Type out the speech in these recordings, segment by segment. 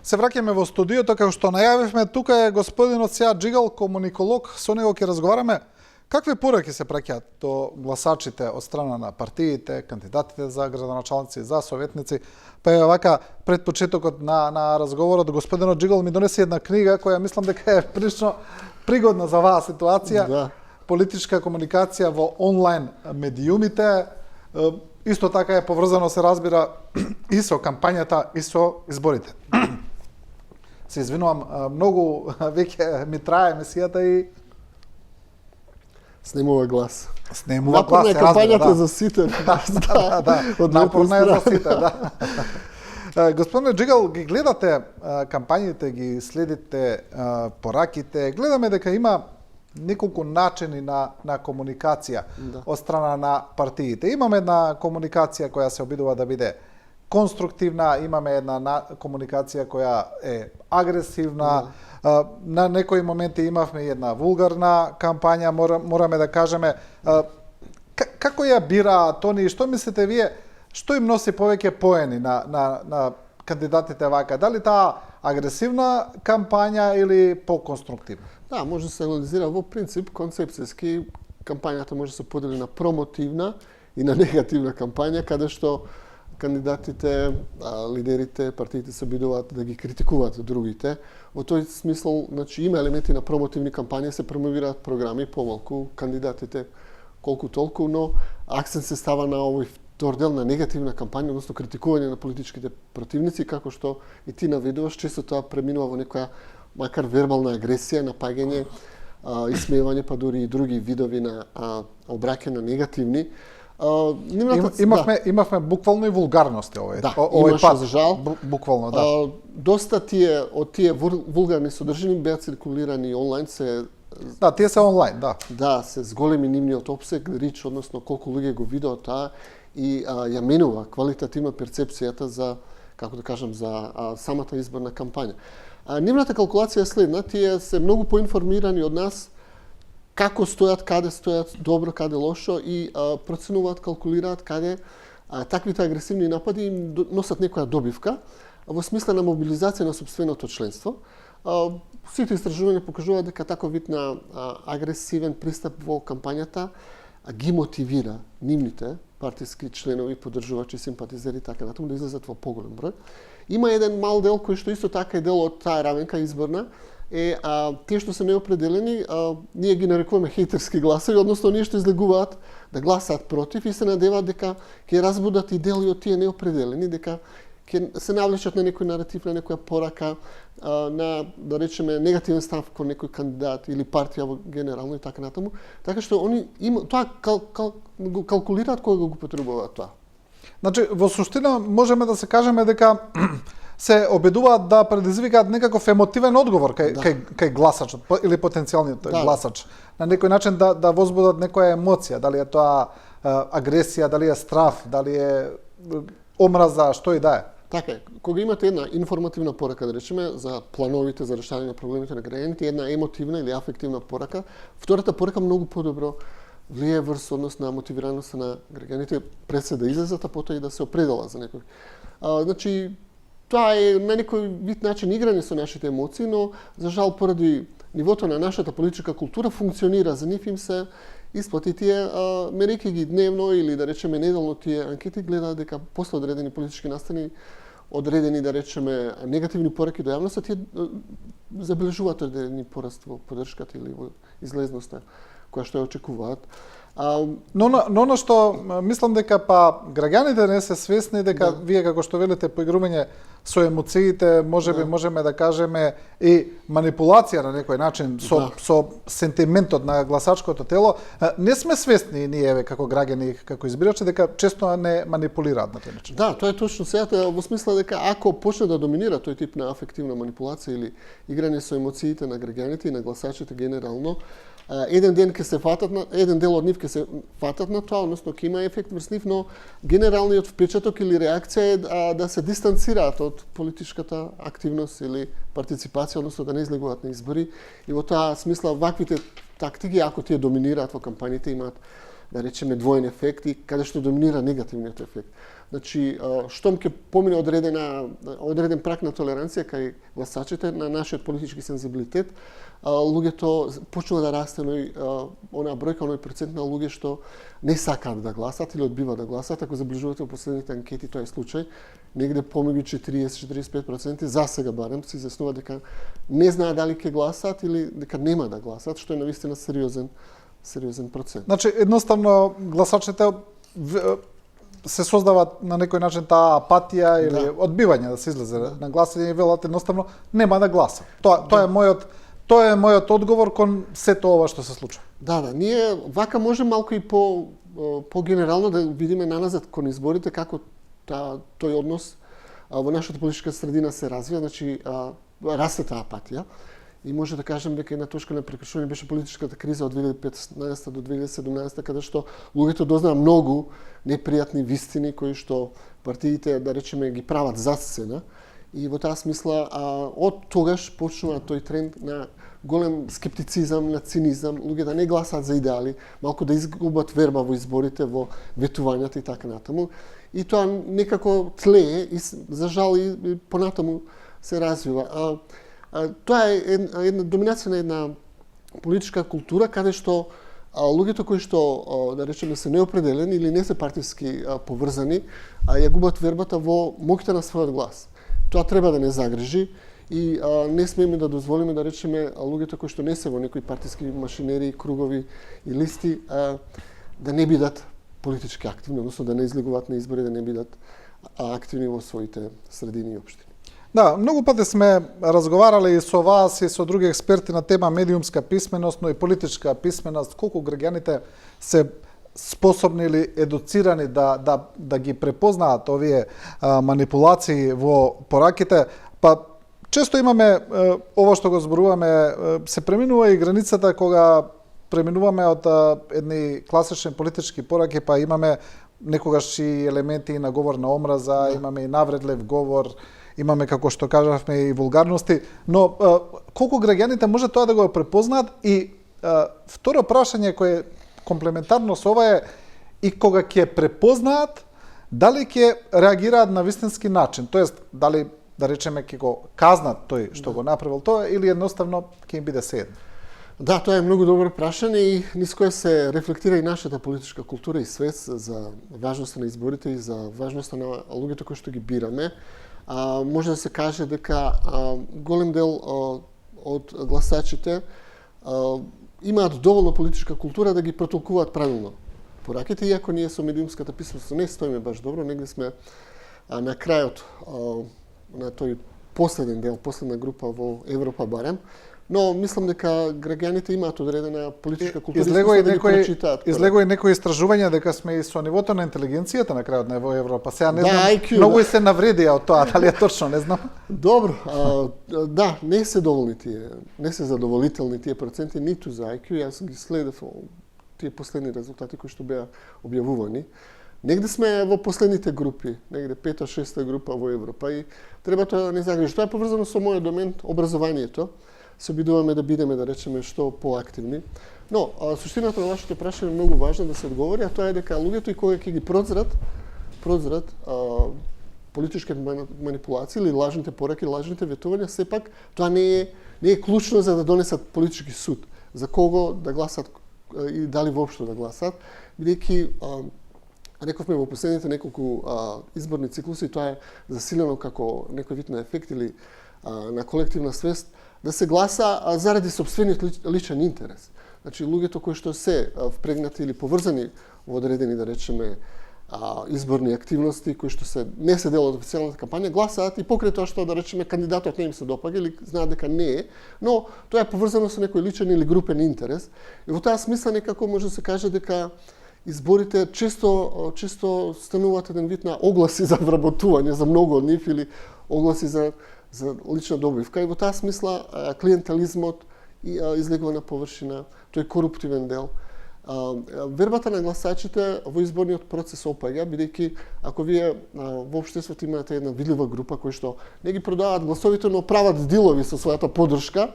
Се враќаме во студиото, како што најавивме, тука е господинот Сеат Джигал, комуниколог, со него ќе разговараме. Какви пораки се праќаат до гласачите од страна на партиите, кандидатите за градоначалници, за советници? Па е вака, пред почетокот на разговорот, господинот Джигал ми донесе една книга, која мислам дека е прилично пригодна за оваа ситуација. Да. Политичка комуникација во онлайн медиумите. Исто така е поврзано, се разбира, и со кампањата, и со изборите. Се извинувам, многу веќе ми трае емисијата и Снемува глас. Снемува глас, се разбира, кампањата за сите. Напорна е за сите, да. Господине Джигал, ги гледате кампањите, ги следите пораките, гледаме дека има неколку начини на комуникација од страна на партиите. Имаме една комуникација која се обидува да биде конструктивна, имаме една комуникација која е агресивна, на некои моменти имавме една вулгарна кампања, мораме да кажеме. Како ја бираат они, што мислите вие, што им носи повеќе поени на кандидатите вака? Дали таа агресивна кампања или по-конструктивна? Да, може да се анализира во принцип, концепцијски, кампањата може да се подели на промотивна и на негативна кампања, каде што кандидатите, лидерите, партиите се обидуваат да ги критикуваат другите. Во тој смисол, значи, има елементи на промотивни кампањи, се промовираат програми, помалку кандидатите колку толку, но акцент се става на овој втор дел на негативна кампања, односно критикување на политичките противници, како што и ти наведуваш, често тоа преминува во некоја макар вербална агресија, напаѓање, исмевање, па дури и други видови на обраќање негативни. Имавме буквално и вулгарности овој. Да, овој пат, за жал. Буквално, да. Доста од тие вулгарни содржини беа циркулирани онлайн, Да, тие се онлайн, да. Да, се зголеми нивниот опсег, рич, односно колку луѓе го видеа таа и ја менува квалитативно перцепцијата за, како да кажам, за самата изборна кампања. Нивната калкулација е следна, тие се многу поинформирани од нас како стојат, каде стојат, добро, каде лошо и проценуваат, калкулираат каде таквите агресивни напади им носат некоја добивка во смисла на мобилизација на сопственото членство. Сите истражувања покажуваат дека таков вид на агресивен пристап во кампањата ги мотивира нивните партиски членови, поддржувачи, симпатизери, така натаму да излезат во поголем број. Има еден мал дел кој што исто така е дел од таа равенка изборна, тие што се неопределени, ние ги нарекуваме хејтерски гласови, односно оние што излегуваат да гласаат против и се надеваат дека ќе разбудат и дели од тие неопределени, дека ќе се навлечат на некој наратив, на некоја порака, на, да речеме, негативен став кон некој кандидат или партија генерално и така натаму. Така што они тоа калкулираат кога го потребуваат тоа. Значи, во суштина можеме да се кажеме дека се обидуваат да предизвикаат некаков емотивен одговор кај гласачот или потенцијалниот гласач. На некој начин да возбудат некоја емоција, дали е тоа агресија, дали е страв, дали е омраза, што и да е. Така е. Кога имате една информативна порака, да речеме, за плановите, за решавање на проблемите на граѓаните, една емотивна или афективна порака, втората порака многу подобро влијае врз однос на мотивираноста на граѓаните пред се да излезат, а потоа и да се определат за некој. Значи, тоа е на некој вид начин играње со нашите емоции, но за жал поради нивото на нашата политичка култура функционира, за нив им се исплати тие, мерејќи ги дневно или да речеме неделно тие анкети, гледаат дека после одредени политички настани, одредени да речеме негативни пораки до јавноста, тие забележуваат одредени пораст во поддршката или во излезноста која што ја очекуваат. Но на што мислам дека па граѓаните не се свесни дека вие како што велите поигрување со емоциите, можеме да кажеме и манипулација на некој начин со сентиментот на гласачкото тело, не сме свесни ние како граѓани, како избирачи дека често не манипулираат на тој начин. Да, тоа е точно сејата во смисла дека ако почне да доминира тој тип на афективна манипулација или играње со емоциите на граѓаните и на гласачите генерално, еден дел од нив ќе се фатат на тоа, односно ќе има ефект врз нив, но генералниот впечаток или реакција е да се дистанцираат од политичката активност или партиципација, односно да не излегуваат на избори. И во таа смисла ваквите тактики, ако тие доминираат во кампањите, имаат да речеме двоен ефект и каде што доминира негативниот ефект. Значи, штом ќе помине одреден праг на толеранција кај гласачите на нашиот политички сензибилитет, луѓето почнува да расте онаа бројка, оној процент на луѓе што не сакаат да гласат или одбиваат да гласат. Ако заближувате во последните анкети, тоа е случај. Негде помеѓу 40-45% засега барем се изјаснува дека не знаат дали ќе гласат или дека нема да гласат, што е навистина сериозен процент. Значи, едноставно гласачите се создават на некој начин таа апатија или одбивање да се излезе на гласање и велат едноставно нема да гласа. Тоа е мојот одговор кон сето ова што се случува. Да, ние вака може малку и по генерално да видиме наназад кон изборите како тој однос во нашата политичка средина се развива, значи расте таа апатија. И може да кажем дека една точка на прекршување беше политичката криза од 2015 до 2017, каде што луѓето дознаа многу непријатни вистини кои што партиите, да речеме, ги прават за сцена. И во таа смисла, од тогаш почнува тој тренд на голем скептицизам, на цинизам, луѓе да не гласаат за идеали, малку да изгубат верба во изборите, во ветувањата и така натаму. И тоа некако тлее и за жал и понатаму се развива. Тоа е една доминација на една политичка култура каде што луѓето кои што да речеме се неопределени или не се партиски поврзани, ја губат вербата во моќта на својот глас. Тоа треба да не загрижи и не смееме да дозволиме да речеме луѓето кои што не се во некои партиски машинери, кругови и листи да не бидат политички активни, односно да не излегуваат на избори, да не бидат активни во своите средини и општини. Да, многу пати сме разговарале и со вас и со други експерти на тема медиумска писменост, но и политичка писменост, колку граѓаните се способни или едуцирани да ги препознаат овие манипулации во пораките. Па често имаме ова што го зборуваме, се преминува и границата кога преминуваме од едни класични политички пораки, па имаме некогаш и елементи на говор на омраза, имаме и навредлив говор, имаме, како што кажавме, и вулгарности, но колку граѓаните може тоа да го препознаат? И второ прашање кое комплементарно со ова е и кога ќе препознаат, дали ќе реагираат на вистински начин, тоест дали да речеме ќе го казнат тој што го направил тоа или едноставно ќе им биде сеедно? Да, тоа е многу добро прашање и низ кое се рефлектира и нашата политичка култура и свест за важноста на изборите и за важноста на луѓето кои што ги бираме. Може да се каже дека голем дел од гласачите имаат доволно политичка култура да ги протолкуваат правилно пораките, иако ние со медиумската писменост не стоиме баш добро, негде сме на крајот на тој последен дел, последна група во Европа барем, но мислам дека граѓаните имаат одредена политичка култура и да ги прочитаат. Излегува и некои истражувања дека сме и со нивото на интелигенцијата на крајот на Европа. Сега не знам, IQ, многу се навредија од тоа, дали е точно, не знам. Добро, да, не се задоволителни тие проценти ниту за IQ, јас ги следев тие последни резултати кои што беа објавувани. Негде сме во последните групи, негде 5-6 група во Европа и треба тоа да не загрижи. Тоа е поврзано со мојот домен, образованието. Се обидуваме да бидеме, да речеме, што поактивни. Но, суштината на вашето прашање е многу важно да се одговори, а тоа е дека луѓето и кога ќе ги прозрат политички манипулации или лажните пораки, лажните ветувања, сепак тоа не е клучно за да донесат политички суд. За кого да гласат и дали воопшто да гласат, бидејќи рековме во последните неколку изборни циклуси, тоа е засилено како некој вид на ефект или на колективна свест, да се гласа заради сопствениот личен интерес. Значи, луѓето кои што се впрегнати или поврзани во одредени, да речеме, изборни активности, кои што не се дел од официјалната кампања, гласаат и покрај тоа што, да речеме, кандидатот не им се допаѓа или знаат дека не е, но тоа е поврзано со некој личен или групен интерес. И во таа смисла некако може да се каже дека изборите често стануваат еден вид на огласи за вработување за многу од нив или огласи за лична добивка. И во таа смисла клиентелизмот излегува на површина, тој коруптивен дел. Вербата на гласачите во изборниот процес опаѓа, бидејќи ако вие во општеството имате една видлива група кои што не ги продаваат гласовите, но прават дилови со својата поддршка,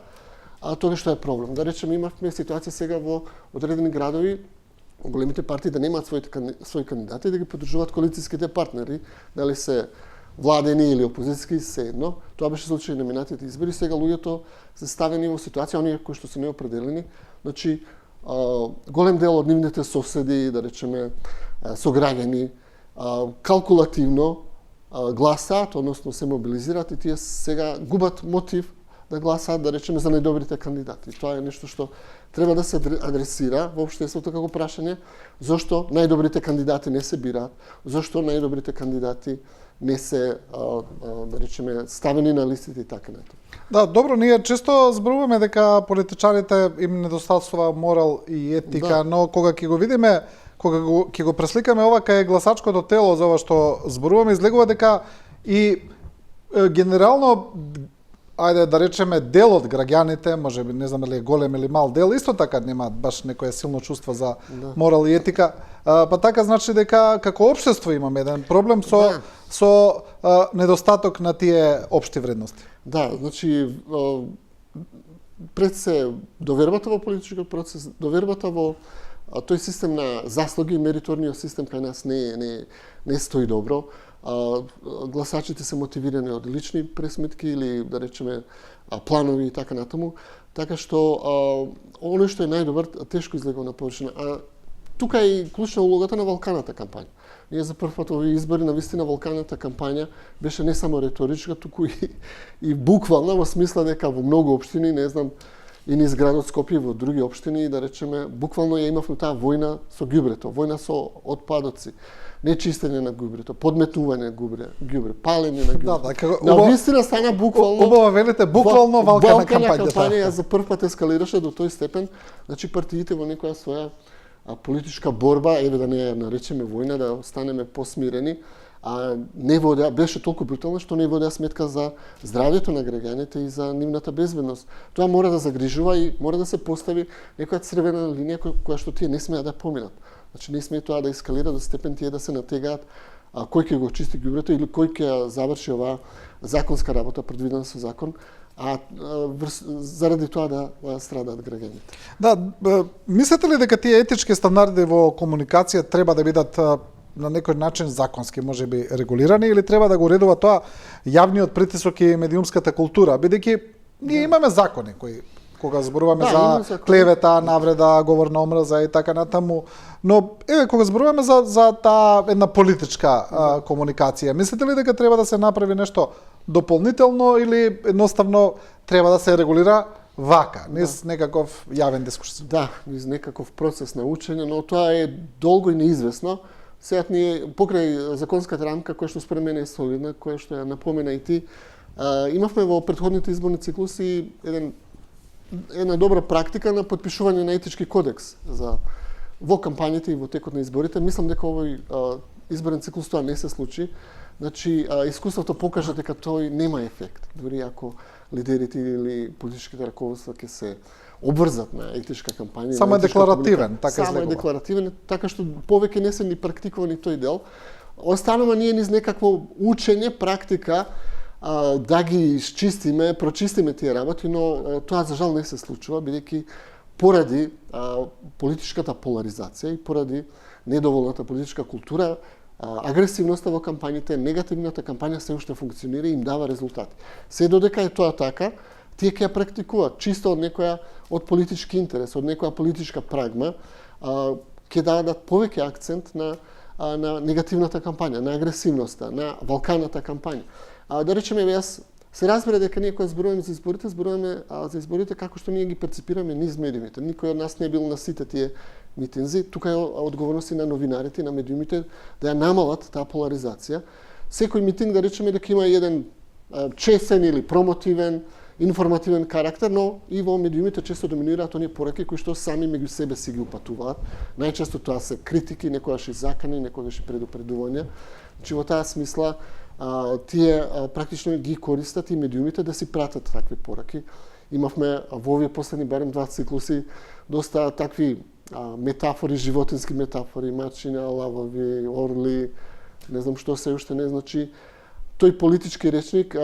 тоа што е проблем. Да речеме, имавме ситуација сега во одредени градови големите партии да немаат свои кандидати, да ги поддржуваат коалицијските партнери, дали се владени или опозицијски, се едно. Тоа беше случај на минатите избори. Сега луѓето се ставени во ситуација, оние кои што се неопределени, значи голем дел од нивните соседи, да речеме, сограѓани, калкулативно гласаат, односно се мобилизираат и тие сега губат мотив да гласаат, да речеме, за најдобрите кандидати. Тоа е нешто што треба да се адресира во општеството како прашање, зошто најдобрите кандидати не се бираат, зошто најдобрите кандидати не се, да речеме, ставени на листите и така натаму. Да, добро, ние често зборуваме дека политичарите им недостатствува морал и етика, да. Но кога ќе го видиме, кога ќе го пресликаме ова кај гласачкото тело за ова што зборуваме, излегува дека и генерално, ајде да речеме, дел од граѓаните, можеби не знам дали е голем или мал дел, исто така немаат баш некое силно чувство за морал и етика. Па така значи дека како општество имаме еден проблем со недостаток на тие општи вредности. Да, значи пред се довербата во политичкиот процес, довербата во тој систем на заслуги, мериторниот систем кај нас не стои добро. Гласачите се мотивирани од лични пресметки или, да речеме, планови и така натаму. Така што оно што е најдобар тешко излегува на површина. Тука е и клучна улогата на Валканата кампања. Ние за прв пат овие избори на вистина Валканата кампања беше не само реторичка, туку и буквална, во смисла дека во многу општини, не знам, и низ градот Скопје, во други општини, да речеме, буквално ја имавме таа војна со ѓубрето, војна со отпадоци, нечистење на ѓубрето, подметување на ѓубре, палење на ѓубре. Да, на вистина стана буквално. Убава велите буквално Валкана кампањата. Кампања за прв пат ескалираше до тој степен, значи партиите во некоја своја политичка борба, еве да не ја наречеме војна, да останеме посмирени, не водеа, беше толку брутално што не водеа сметка за здравјето на граѓаните и за нивната безбедност. Тоа мора да загрижува и мора да се постави некоја црвена линија која што тие не смеат да поминат. Значи не смее тоа да ескалира до степен тие да се натегаат кој ќе го чисти ѓубрето или кој ќе заврши оваа законска работа предвидена со закон, заради тоа да страдаат граѓаните. Да, мислите ли дека тие етички стандарди во комуникација треба да бидат на некој начин законски можеби регулирани или треба да го уредува тоа јавниот притисок и медиумската култура, бидејќи ние имаме закони кои кога зборуваме за клевета, навреда, говор на омраза и така натаму, но еве кога зборуваме за таа една политичка комуникација, мислите ли дека треба да се направи нешто дополнително или едноставно треба да се регулира вака, низ некаков јавен дискурс? Да, низ некаков процес на учење, но тоа е долго и неизвестно. Сега ние покрај законската рамка која што според мене е солидна, која што ја напомена и ти, имавме во претходните изборни циклуси една добра практика на подпишување на етички кодекс во кампањите и во текот на изборите. Мислам дека овој изборен циклус тоа не се случи. Значи, искуството покажа дека тој нема ефект. Дури ако лидерите или политичките раководства ќе се обврзат на етичка кампања. Само е декларативен, така излегува. Само е декларативен, така што повеќе не се ни практикувани тој дел. Останува ние низ некакво учење, практика, да ги изчистиме, прочистиме тие работи, но тоа за жал не се случува, бидејќи поради политичката поларизација и поради недоволната политичка култура, агресивноста во кампањите, негативната кампања се уште функционира и им дава резултати. Се додека е тоа така, тие ќе ја практикуваат чисто од политички интерес, од некоја политичка прагма, ќе дадат повеќе акцент на негативната кампања, на агресивноста, на Валканата кампања. Да речеме, јас се разбира дека ние кога зборуваме за изборите како што ние ги перципираме низ медиумите. Никој од нас не бил на сите тие митинзи. Тука е одговорност на новинарите, на медиумите да ја намалат таа поларизација. Секој митинг да речеме дека има еден чесен или промотивен, информативен карактер, но и во медиумите често доминираат оние пораки кои што сами меѓу себе си ги упатуваат. Најчесто тоа се критики, некогаш и закани, некогаш и предупредувања. Значи во таа смисла тие практично ги користат и медиумите да си пратат такви пораки. Имавме во овие последни барем 2 циклуси доста такви метафори, животински метафори, мачиња, лавови, орли, не знам што се уште не, значи тој политички речник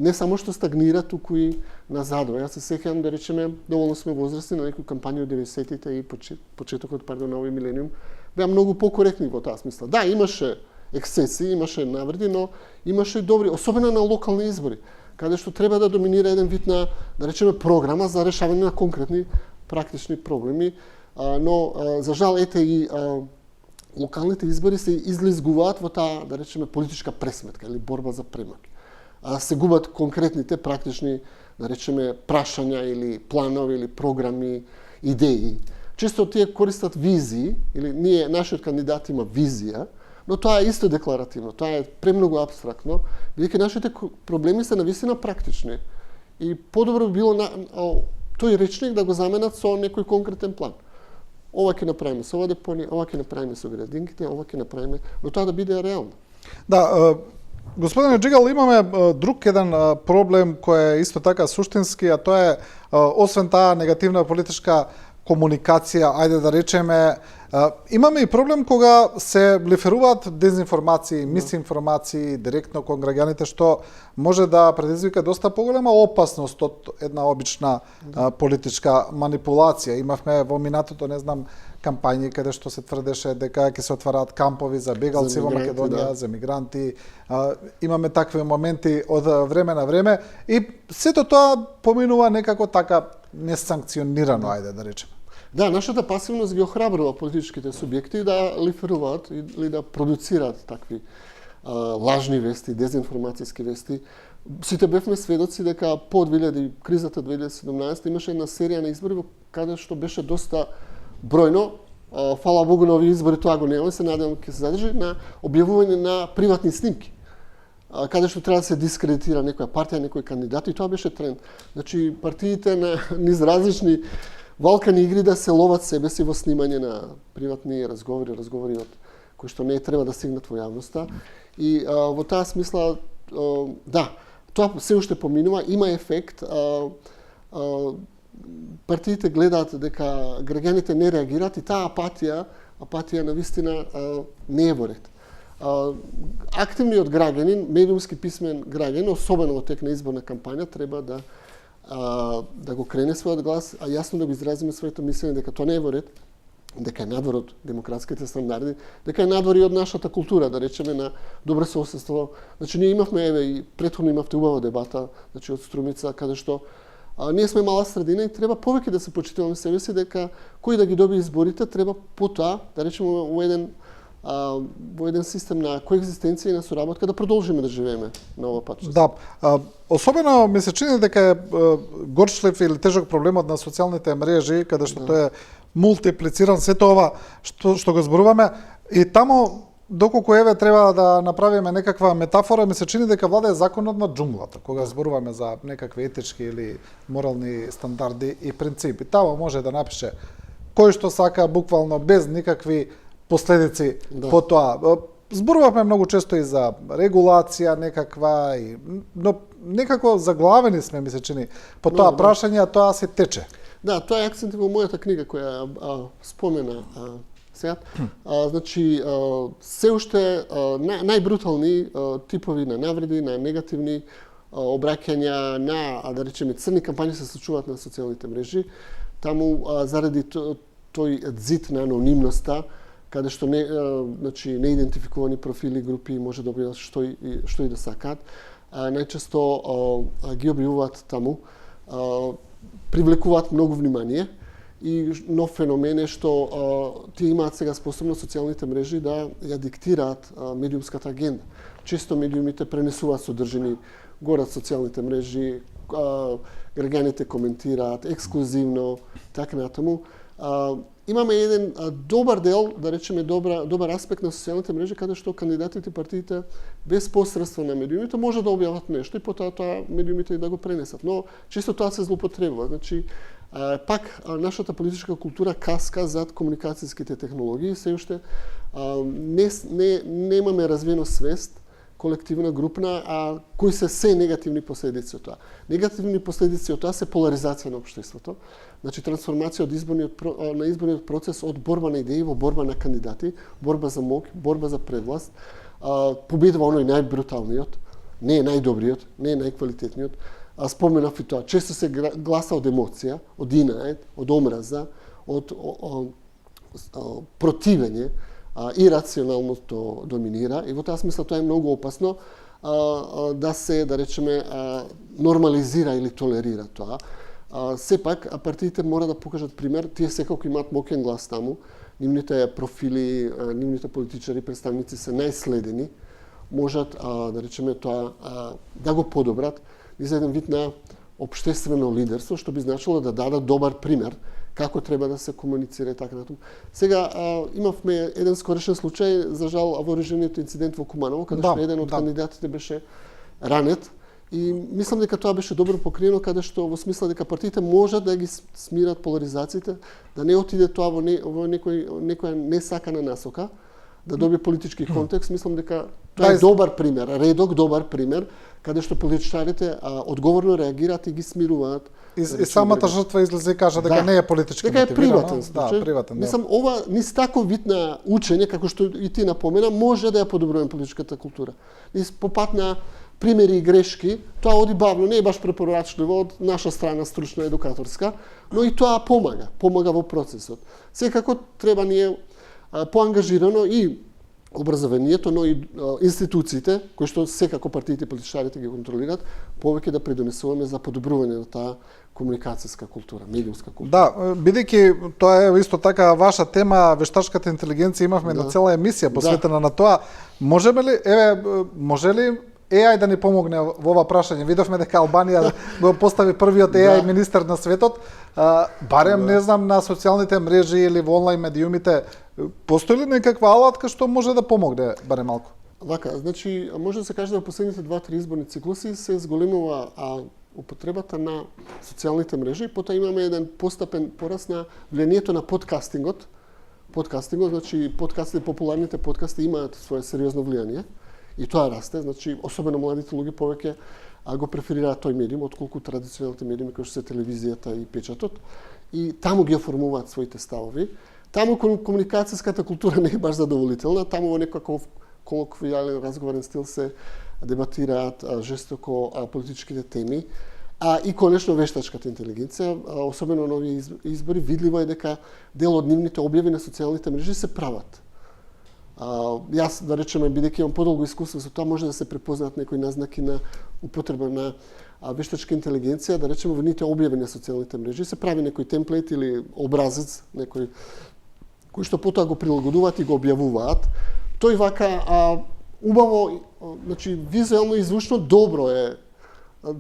не само што стагнира, туку и назадува. Јас се сеќавам да речеме, доволно сме возрастни на некои кампањи од 90-тите и почетокот на овој милениум, беа многу покоректни во таа смисла. Да, имаше ексцеси, имаше навреди, но имаше и добри, особено на локални избори, каде што треба да доминира еден вид на, да речеме, програма за решавање на конкретни практични проблеми, но за жал ете и локалните избори се излизгуваат во таа, да речеме, политичка пресметка или борба за премак. Се губат конкретните практични, да речеме, прашања или планови или програми, идеи. Често тие користат визии, или нашиот кандидат има визија, но тоа е исто декларативно, тоа е премногу апстрактно, бидејќи нашите проблеми се навистина практични. И подобро би било тој речник да го заменат со некој конкретен план. Ова ќе направиме со ова депонија, ова ќе направиме со градинките, ова ќе направиме, но тоа да биде реално. Да, господине Джигал, имаме друг еден проблем кој е исто така суштински, а тоа е, освен таа негативна политичка комуникација, ајде да речеме, имаме и проблем кога се блеферуваат дезинформации, мисинформации директно кон граѓаните, што може да предизвика доста поголема опасност од една обична политичка манипулација. Имавме во минатото, не знам, кампањи каде што се тврдеше дека ќе се отвараат кампови за бегалци во Македонија, за мигранти. Имаме такви моменти од време на време и сето тоа поминува некако така несанкционирано, ајде да речеме. Да, нашата пасивност ги охрабрува политичките субјекти да лиферуваат или да продуцираат такви лажни вести, дезинформацијски вести. Сите бевме сведоци дека по кризата 2017 имаше една серија на избори во каде што беше доста бројно, фала Богу на овие избори тоа го нема, се надевам ќе се задржи, на објавување на приватни снимки, каде што треба да се дискредитира некоја партија, некој кандидат, и тоа беше тренд. Значи, партиите на низ различни валкани игри да се ловат себе си во снимање на приватни разговори од кои што не треба да стигнат во јавноста. И во таа смисла, да, тоа се уште поминува, има ефект. Партиите гледаат дека граѓаните не реагираат и таа апатија навистина не е во ред. Активниот граѓанин, медиумски писмен граѓанин, особено во тек на изборна кампања, треба да го крене својот глас, а јасно да го изразиме своето мислење дека тоа не е во ред, дека е надвор од демократските стандарди, дека е надвор и од нашата култура, да речеме, на добрососедство. Значи, ние имавме, и претходно имавте убава дебата, значи, од Струмица, каде што ние сме мала средина и треба повеќе да се почитуваме себе си, дека кој да ги добие изборите, треба потоа, да речеме, во еден систем на коегзистенција и на соработка да продолжиме да живееме на ова патче. Да, особено ми се чини дека е горчлив или тежок проблемот на социјалните мрежи, каде што тој е мултиплициран, сето ова што го зборуваме, и тамо доколку еве треба да направиме некаква метафора, ми се чини дека владее законот на џунглата, кога зборуваме за некакви етички или морални стандарди и принципи. Тамо може да напише кој што сака, буквално без никакви последици по тоа. Зборувавме многу често и за регулација некаква, но некако заглавени сме, ми се чини, по тоа прашање, а тоа се тече. Да, тоа е акцент во мојата книга која спомена сега. Значи, се уште најбрутални типови на навреди, на негативни обраќања, на, да речеме, црни кампањи се случуваат на социјалните мрежи. Таму, заради тој зид на анонимноста, каде што неидентификувани профили, групи може да објават што и да сакаат, најчесто ги објавуваат таму, привлекуваат многу внимание, и нов феномен е што тие имаат сега способност социјалните мрежи да ја диктираат медиумската агенда. Често медиумите пренесуваат содржини горе од социјалните мрежи, граѓаните коментираат ексклузивно, така натаму. Имаме еден добар дел, да речеме добар аспект на социјалните мрежи, каде што кандидатите и партиите без посредство на медиумите може да објават нешто и потоа тоа медиумите да го пренесат. Но често тоа се злоупотребува. Значи, пак нашата политичка култура каска зад комуникацијските технологии, се уште не имаме развиена свест колективна, групна, кои се негативни последици од тоа. Негативни последици од тоа се поларизација на општеството, значи трансформација на изборниот процес од борба на идеи во борба на кандидати, борба за моќ, борба за превласт, победува оној најбруталниот, не е најдобриот, не е најквалитетниот. Споменав и тоа, често се гласа од емоција, од инает, од омраза, од противење, ирационалното доминира и во таа смисла тоа е многу опасно да се, да речеме, нормализира или толерира тоа. Сепак, партиите мора да покажат пример, тие секако имаат моќен глас таму, нивните профили, нивните политичари, представници се најследени, можат, да речеме, тоа да го подобрат и за еден вид на општествено лидерство, што би значило да дадат добар пример како треба да се комуницира и така натаму. Сега имавме еден скорешен случај, за жал, вооружениот инцидент во Куманово, каде што еден од кандидатите беше ранет. И мислам дека тоа беше добро покриено, каде што во смисла дека партиите можат да ги смират поларизациите, да не отиде тоа во некоја несакана насока, да добие политички контекст. Мислам дека тоа е добар пример, редок добар пример, каде што политичарите одговорно реагираат и ги смируваат. И самата жртва излезе и кажа дека не е политички мотивирана. Дека е приватен случај. Да, приватен. Мислам, ова низ таков вид на учење, како што и ти напомена, може да ја подобруваме политичката култура. Низ по пат на примери и грешки, тоа оди бавно, не е баш препорачливо од наша страна стручна едукаторска, но и тоа помага во процесот. Секако треба ние поангажирано и образованието, но и институциите, кои што секако партиите и политичарите ги контролираат, повеќе да придонесуваме за подобрување на таа комуникацијска култура, медиумска култура. Да, бидејќи тоа е исто така ваша тема, вештачката интелигенција, имавме на цела емисија посветена на тоа. Може ли AI да ни помогне во ова прашање? Видовме дека Албанија го постави првиот AI министер на светот. Барем, не знам, на социјалните мрежи или во онлайн медиумите, постои ли некаква алатка што може да помогне барем малку? Вака, значи, може да се каже да во последните 2-3 изборни циклуси се зголемува употребата на социјалните мрежи, потоа имаме еден постепен пораст на влијанието на подкастингот. Значи, популарните подкасти имаат свое сериозно влијание. И тоа расте, значи, особено младите луѓе повеќе го преферираат тој медиум, отколку традиционалните медиуми кои што се телевизијата и печатот. И таму ги оформуваат своите ставови. Таму комуникацијската култура не е баш задоволителна, таму во некаков колоквијален разговорен стил се дебатираат жестоко политичките теми. И конечно вештачката интелигенција, особено на овие избори, видливо е дека дел од нивните објави на социјалните мрежи се прават. Јас, да речеме, бидејќи имам подолго искуство со тоа, може да се препознаат некои назнаки на употреба на вештачка интелигенција, да речеме, во нивните објави на социјалните мрежи се прави некој темплейт или образец, некој кој што потоа го прилагодуваат и го објавуваат. Тој вака убаво, значи визуелно и звучно добро е.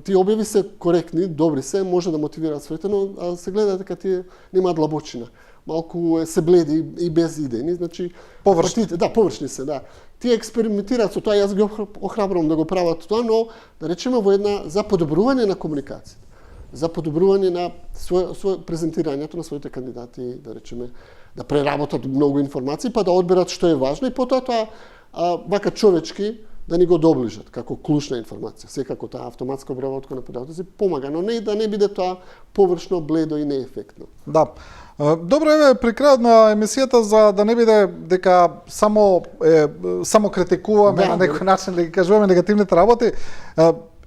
Тие објави се коректни, добри се, може да мотивираат своите, но се гледа дека тие немаат длабочина. Малку се бледи и без идеи, значи површни. Површни се, да. Тие експериментираат со тоа, јас ги охрабрувам да го прават тоа, но да речеме во една за подобрување на комуникацијата, за подобрување на презентирањето на своите кандидати, да речеме, да преработат многу информации, па да одберат што е важно и потоа тоа вака човечки да ни го доближат како клучна информација. Секако таа автоматска обработка на податоци помага, но не да не биде тоа површно, бледо и неефектно. Да. Добро, еве при крајот на емисијата, за да не биде дека само критикуваме на некој начин, да ги кажуваме негативните работи,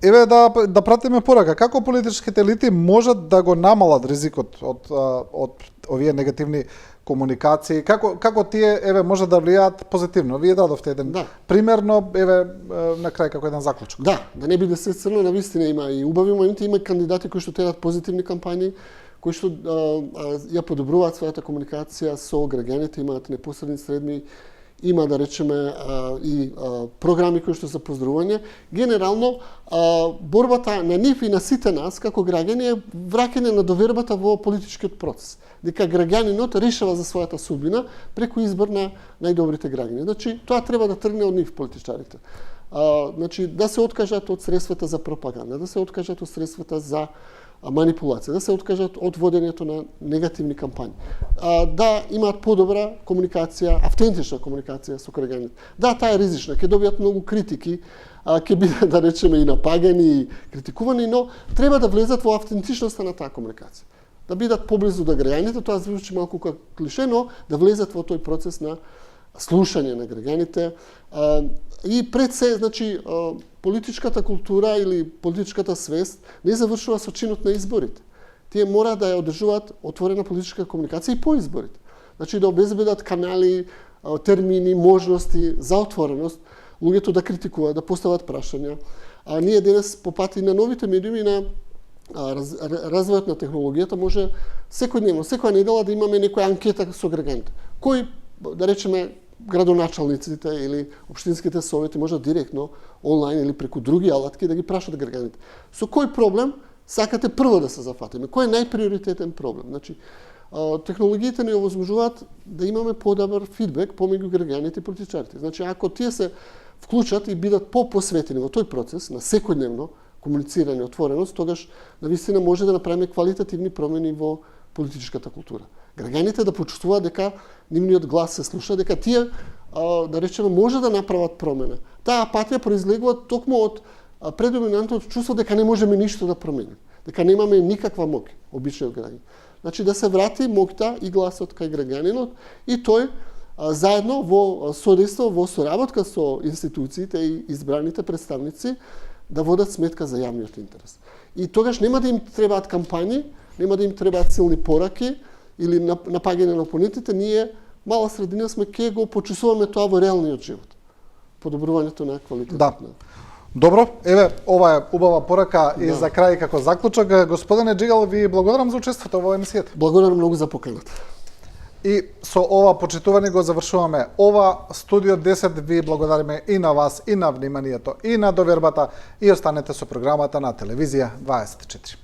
еве да пратиме порака како политичките елити можат да го намалат ризикот од овие негативни комуникации, како тие еве може да влијаат позитивно. Вие дадовте еден пример, но еве на крај како еден заклучок. Да не биде се црно, навистина има и убави моменти, има кандидати кои што терат позитивни кампањи, кои што ја подобруваат својата комуникација со граѓаните, имаат непосредни средни, има да речеме и програми кои што се поздравување. Генерално борбата на нив и на сите нас како граѓани е враќање на довербата во политичкиот процес. Дека граѓанинот решава за својата судбина преку избор на најдобрите граѓани. Значи тоа треба да тргне од нив политичарите. Значи да се откажат од средствата за пропаганда, да се откажат од средствата за манипулација, да се откажат од водењето на негативни кампањи, да имаат подобра комуникација, автентична комуникација со граѓаните. Да, таа е ризична, ќе добијат многу критики, ќе бидат, да речеме, и напагани, и критикувани, но треба да влезат во автентичноста на таа комуникација. Да бидат поблизу до граѓаните, тоа звучи малку како клише, но да влезат во тој процес на слушање на граѓаните. И пред се, значи, политичката култура или политичката свест не завршува со чинот на изборите. Тие мора да ја одржуваат отворена политичка комуникација и по изборите. Значи да обезбедат канали, термини, можности за отвореност, луѓето да критикуваат, да постават прашања. А ние денес по пати на новите медиуми, на развојот на технологијата може секојдневно, секоја недела да имаме некоја анкета со граѓаните. Кој, да речеме, градоначалниците или општинските совети можат директно онлайн или преку други алатки да ги прашат граѓаните. Со кој проблем сакате прво да се зафатиме? Кој е најприоритетен проблем? Значи, технологиите ни овозможуваат да имаме подобар фидбек помеѓу граѓаните и политичарите. Значи, ако тие се вклучат и бидат по-посветени во тој процес на секојдневно комуницирање, отвореност, тогаш навистина може да направиме квалитативни промени во политичката култура. Граѓаните да почувствуваат дека нивниот глас се слуша, дека тие, да речеме, може да направат промена. Таа апатија произлегува токму од предоминантното чувство дека не можеме ништо да промениме, дека немаме никаква моќ, обичниот граѓанин. Значи да се врати моќта и гласот кај граѓанинот и тој заедно во содейство, во соработка со институциите и избраните представници да водат сметка за јавниот интерес. И тогаш нема да им требаат кампањи, нема да им требаат силни пораки или напагање на опонентите, ние мала средина сме ке го почувствуваме тоа во реалниот живот. Подобрувањето на квалитетот. Да. Добро, еве, ова е убава порака и за крај како заклучок. Господине Джигал, ви благодарам за учеството во емисијата. Благодарам многу за поканата. И со ова почитување го завршуваме ова Студио 10. Ви благодариме и на вас, и на вниманието, и на довербата, и останете со програмата на Телевизија 24.